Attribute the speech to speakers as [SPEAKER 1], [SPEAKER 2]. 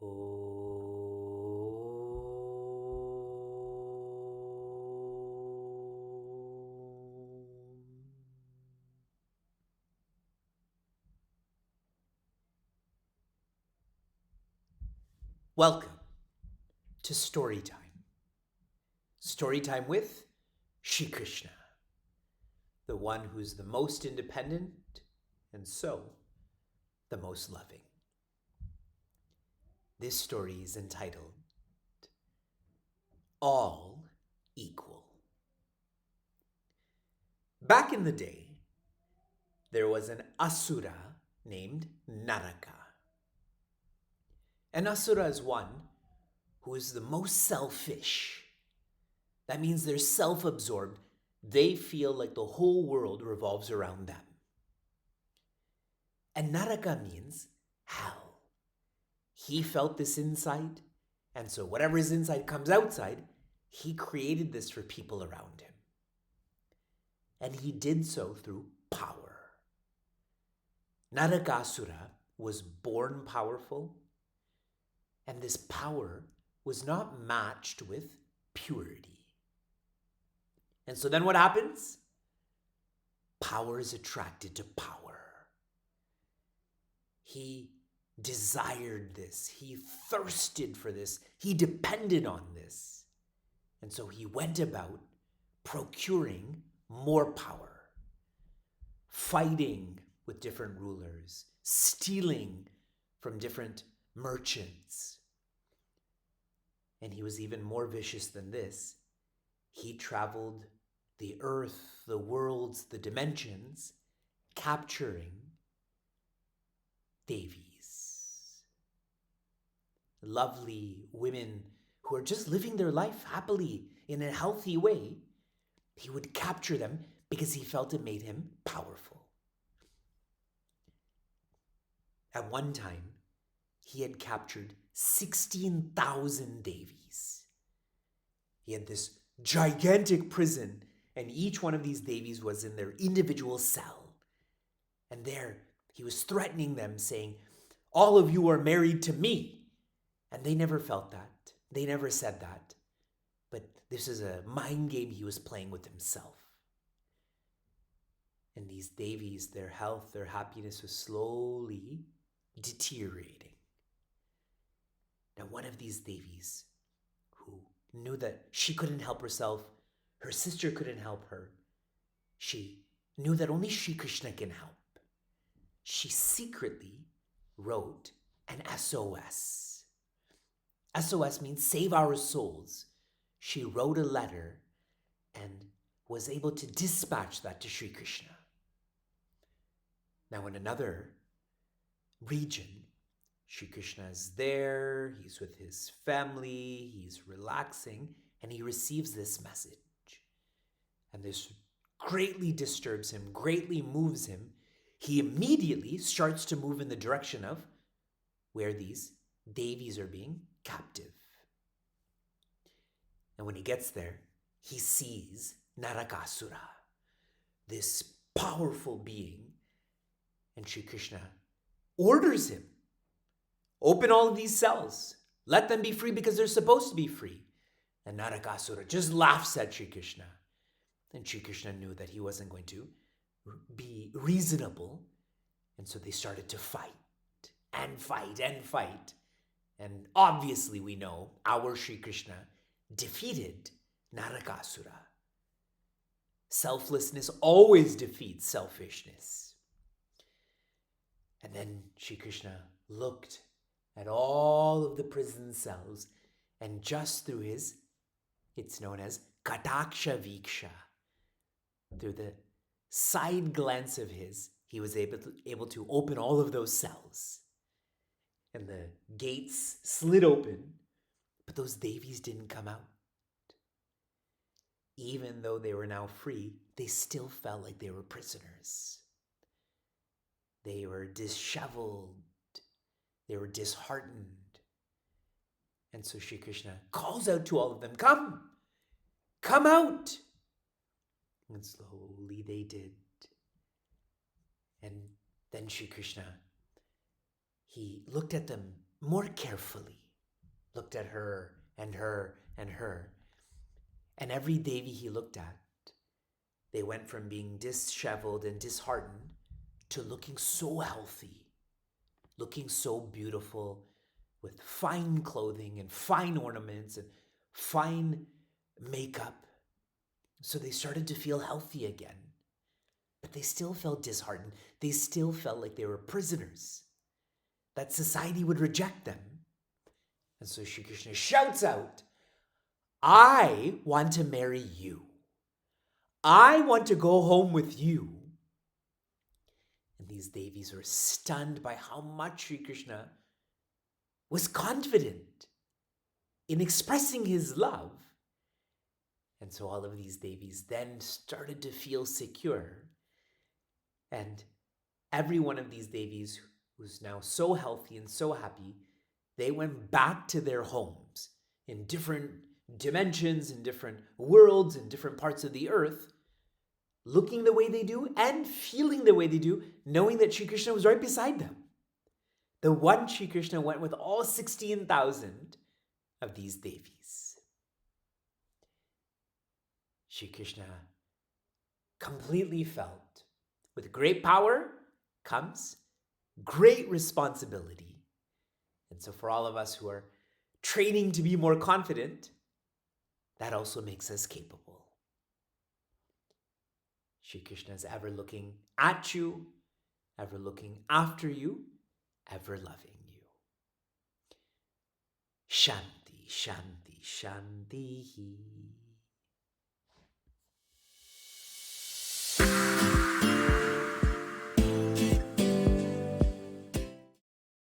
[SPEAKER 1] Om. Welcome to Storytime. Storytime with Shri Krishna, the one who's the most independent and so the most loving. This story is entitled All Equal. Back in the day, there was an asura named Naraka. An asura is one who is the most selfish. That means they're self absorbed. They feel like the whole world revolves around them. And Naraka means hell. He felt this inside, and so whatever is inside comes outside. He created this for people around him. And he did so through power. Narakasura was born powerful, and this power was not matched with purity. And so then what happens? Power is attracted to power. He desired this. He thirsted for this. He depended on this. And so he went about procuring more power, fighting with different rulers, stealing from different merchants. And he was even more vicious than this. He traveled the earth, the worlds, the dimensions, capturing Devis. Lovely women who are just living their life happily in a healthy way. He would capture them because he felt it made him powerful. At one time, he had captured 16,000 Devis. He had this gigantic prison, and each one of these Devis was in their individual cell. And there, he was threatening them, saying, "All of you are married to me." And they never felt that. They never said that. But this is a mind game he was playing with himself. And these Devis, their health, their happiness was slowly deteriorating. Now, one of these Devis, who knew that she couldn't help herself, her sister couldn't help her, she knew that only Shri Krishna can help. She secretly wrote an SOS. SOS means save our souls. She wrote a letter and was able to dispatch that to Shri Krishna. Now, in another region, Shri Krishna is there, he's with his family, he's relaxing, and he receives this message. And this greatly disturbs him, greatly moves him. He immediately starts to move in the direction of where these Devis are being captive. And when he gets there, he sees Narakasura, this powerful being, and Shri Krishna orders him, open all of these cells. Let them be free because they're supposed to be free. And Narakasura just laughs at Shri Krishna. And Shri Krishna knew that he wasn't going to be reasonable. And so they started to fight and fight and fight. And obviously we know our Shri Krishna defeated Narakasura. Selflessness always defeats selfishness. And then Shri Krishna looked at all of the prison cells, and just through his, it's known as Kataksha Viksha, through the side glance of his, he was able to open all of those cells. And the gates slid open, but those Devis didn't come out. Even though they were now free, they still felt like they were prisoners. They were disheveled. They were disheartened. And so Shri Krishna calls out to all of them, come out. And slowly they did. And then Shri Krishna, he looked at them more carefully, looked at her and her and her. And every Devi he looked at, they went from being disheveled and disheartened to looking so healthy, looking so beautiful, with fine clothing and fine ornaments and fine makeup. So they started to feel healthy again. But they still felt disheartened. They still felt like they were prisoners, that society would reject them. And so Shri Krishna shouts out, I want to marry you. I want to go home with you. And these Devis were stunned by how much Shri Krishna was confident in expressing his love. And so all of these Devis then started to feel secure. And every one of these Devis who's now so healthy and so happy, they went back to their homes in different dimensions, in different worlds, in different parts of the earth, looking the way they do and feeling the way they do, knowing that Shri Krishna was right beside them. The one Shri Krishna went with all 16,000 of these Devis. Shri Krishna completely felt with great power comes great responsibility. And so for all of us who are training to be more confident, that also makes us capable. Shri Krishna is ever looking at you, ever looking after you, ever loving you. Shanti, Shanti, Shanti.